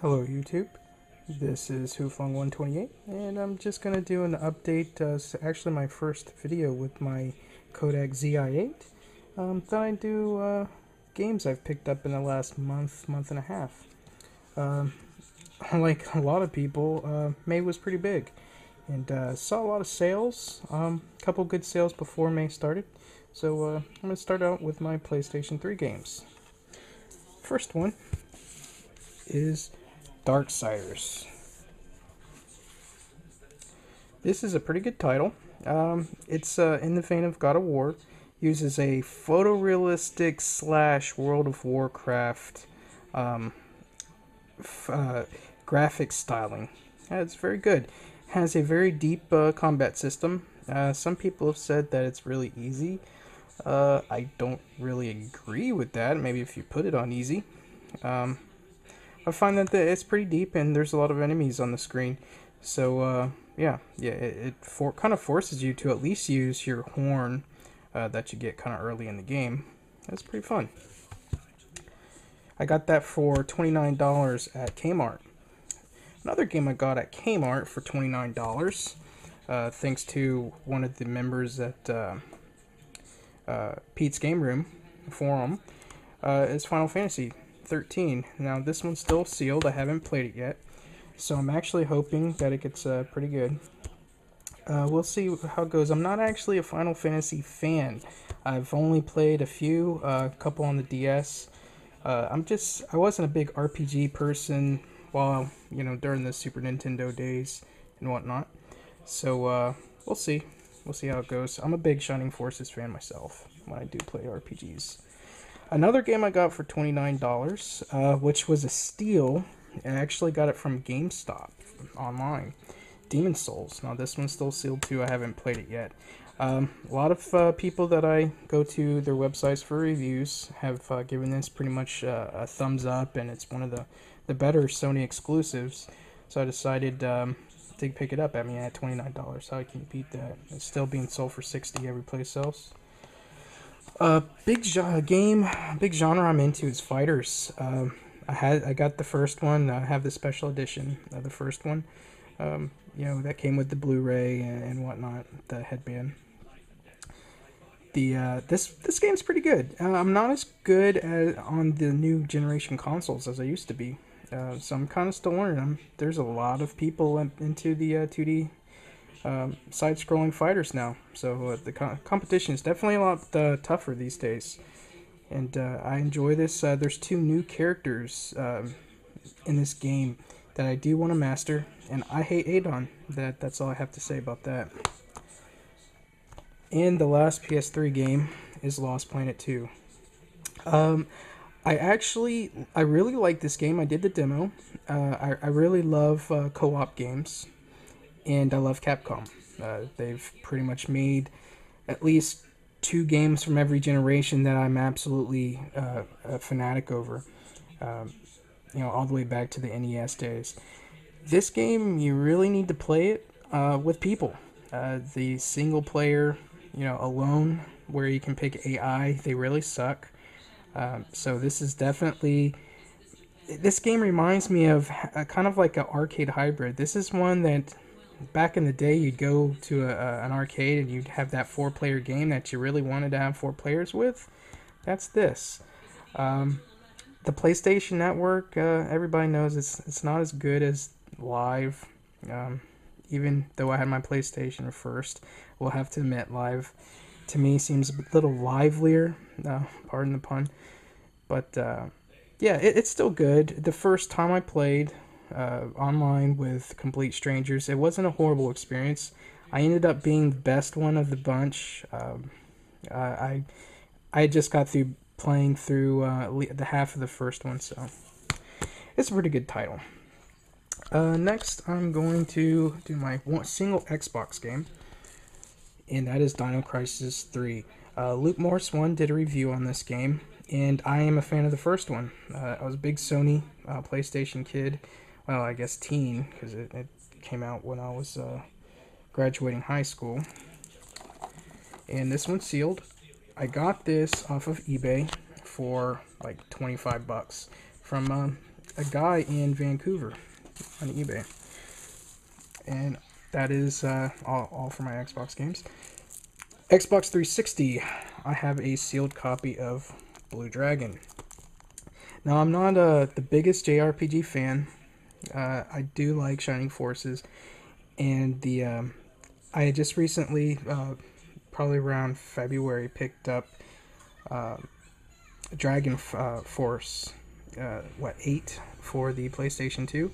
Hello YouTube, this is Hufong128 and I'm just going to do an update, it's actually my first video with my Kodak ZI-8. Thought I'd do games I've picked up in the last month and a half. Um, like a lot of people, May was pretty big and saw a lot of sales, a couple good sales before May started. So I'm going to start out with my PlayStation 3 games. First one is Darksiders. This is a pretty good title. It's in the vein of God of War. Uses a photorealistic / World of Warcraft graphic styling. It's very good. Has a very deep combat system. Some people have said that it's really easy. I don't really agree with that. Maybe if you put it on easy. I find that it's pretty deep and there's a lot of enemies on the screen. So, it kind of forces you to at least use your horn that you get kind of early in the game. That's pretty fun. I got that for $29 at Kmart. Another game I got at Kmart for $29, thanks to one of the members at Pete's Game Room forum, is Final Fantasy 13. Now this one's still sealed. I haven't played it yet, so I'm actually hoping that it gets pretty good. We'll see how it goes. I'm not actually a Final Fantasy fan. I've only played a few, a couple on the DS. I wasn't a big RPG person while during the Super Nintendo days and whatnot. So we'll see how it goes. I'm a big Shining Forces fan myself when I do play RPGs. Another game I got for $29, which was a steal. I actually got it from GameStop online. Demon's Souls. Now this one's still sealed too. I haven't played it yet. A lot of people that I go to their websites for reviews have given this pretty much a thumbs up, and it's one of the better Sony exclusives. So I decided to pick it up. I mean, at $29, how can you beat that? It's still being sold for $60 every place else. Big genre I'm into is fighters. I got the first one. I have the special edition of the first one. That came with the Blu-ray and whatnot, the headband. This game's pretty good. I'm not as good on the new generation consoles as I used to be. So I'm kind of still learning them. There's a lot of people into the 2D side-scrolling fighters now, so the competition is definitely a lot tougher these days, and I enjoy this. There's 2 new characters in this game that I do want to master, and I hate Adon. That's all I have to say about that. And the last PS3 game is Lost Planet 2. I really like this game. I did the demo. I really love co-op games. And I love Capcom. They've pretty much made at least 2 games from every generation that I'm absolutely a fanatic over. All the way back to the NES days. This game, you really need to play it with people. The single player, alone, where you can pick AI, they really suck. So this is definitely... This game reminds me of kind of like an arcade hybrid. This is one that... Back in the day, you'd go to an arcade and you'd have that 4-player game that you really wanted to have 4 players with. That's this. The PlayStation Network, everybody knows it's not as good as Live. Even though I had my PlayStation first, we'll have to admit Live to me seems a little livelier. Pardon the pun. But it's still good. The first time I played online with complete strangers, it wasn't a horrible experience. I ended up being the best one of the bunch. I just got through playing through the half of the first one, so it's a pretty good title. Next, I'm going to do my single Xbox game, and that is Dino Crisis 3. Luke Morse 1 did a review on this game, and I am a fan of the first one. I was a big Sony PlayStation kid. Well, I guess teen, because it came out when I was graduating high school. And this one's sealed. I got this off of eBay for like $25 from a guy in Vancouver on eBay. And that is all for my Xbox games. Xbox 360, I have a sealed copy of Blue Dragon. Now, I'm not the biggest JRPG fan. I do like Shining Forces, and I just recently, probably around February, picked up Dragon Force, 8 for the PlayStation 2.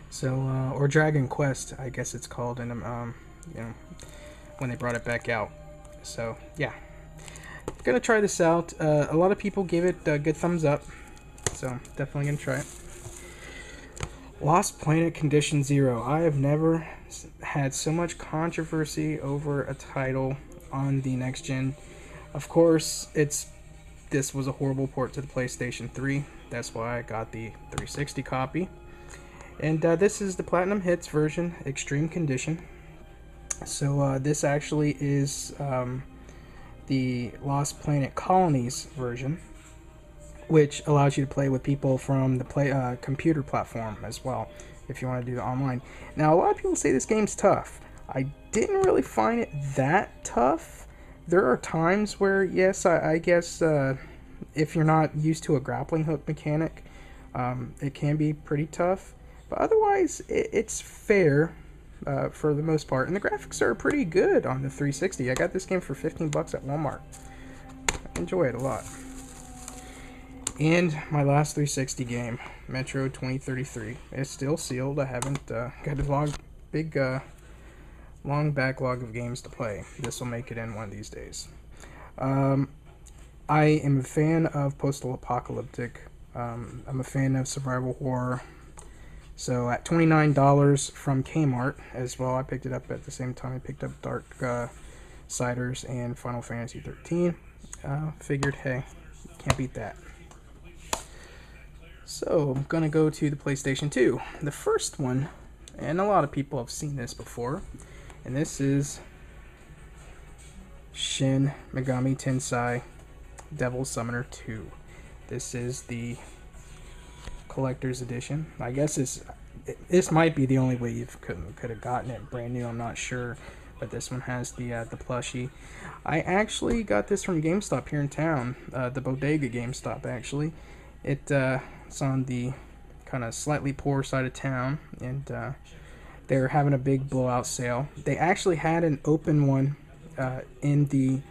So, or Dragon Quest, I guess it's called, and when they brought it back out. So, yeah. Gonna try this out. A lot of people gave it a good thumbs up, so definitely gonna try it. Lost Planet Condition Zero. I have never had so much controversy over a title on the next gen. Of course, this was a horrible port to the PlayStation 3. That's why I got the 360 copy. And this is the Platinum Hits version, Extreme Condition. So this actually is the Lost Planet Colonies version, which allows you to play with people from the computer platform as well, if you want to do the online. Now, a lot of people say this game's tough. I didn't really find it that tough. There are times where, yes, I guess if you're not used to a grappling hook mechanic, it can be pretty tough. But otherwise, it's fair for the most part. And the graphics are pretty good on the 360. I got this game for $15 at Walmart. I enjoy it a lot. And my last 360 game, Metro 2033. It's still sealed. I haven't got a long backlog of games to play. This will make it in one of these days. I am a fan of post-apocalyptic. I'm a fan of survival horror. So at $29 from Kmart as well, I picked it up at the same time I picked up Dark Siders and Final Fantasy 13. Figured, hey, can't beat that. So I'm gonna go to the PlayStation 2. The first one, and a lot of people have seen this before, and this is Shin Megami Tensei Devil Summoner 2. This is the collector's edition. I guess this might be the only way you could have gotten it brand new. I'm not sure, but this one has the plushie. I actually got this from GameStop here in town, the Bodega GameStop actually. It's on the kind of slightly poor side of town, and they're having a big blowout sale. They actually had an open one in the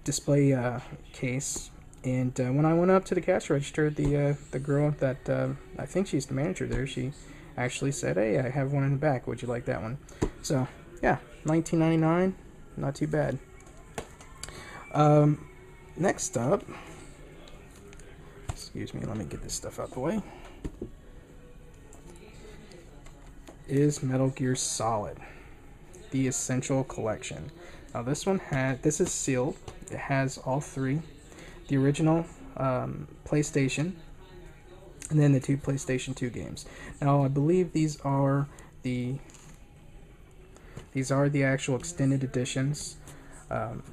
display case. And when I went up to the cash register, the girl that I think she's the manager there, she actually said, "Hey, I have one in the back. Would you like that one?" So yeah, $19.99, not too bad. Next up, excuse me, let me get this stuff out the way. Is Metal Gear Solid, the Essential Collection. Now this is sealed. It has all three. The original PlayStation, and then the two PlayStation 2 games. Now, I believe these are the actual extended editions,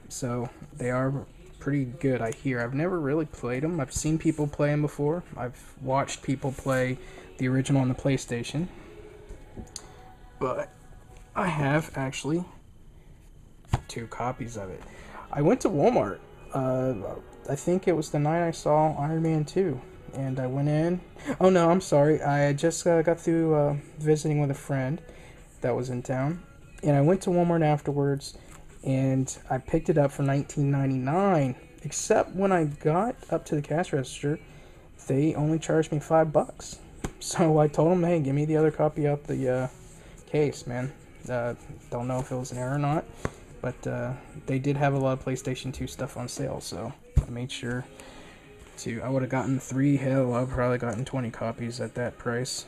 so they are pretty good. I hear. I've never really played them. I've seen people play them before. I've watched people play the original on the PlayStation, but I have actually 2 copies of it. I went to Walmart. I think it was the night I saw Iron Man 2, and I went in. Oh no, I'm sorry. I just got through visiting with a friend that was in town, and I went to Walmart afterwards, and I picked it up for $19.99. Except when I got up to the cash register, they only charged me $5. So I told them, hey, give me the other copy out the case, man. Don't know if it was an error or not, but they did have a lot of PlayStation 2 stuff on sale, so I made sure to. I would have gotten 3. Hell, I've probably gotten 20 copies at that price.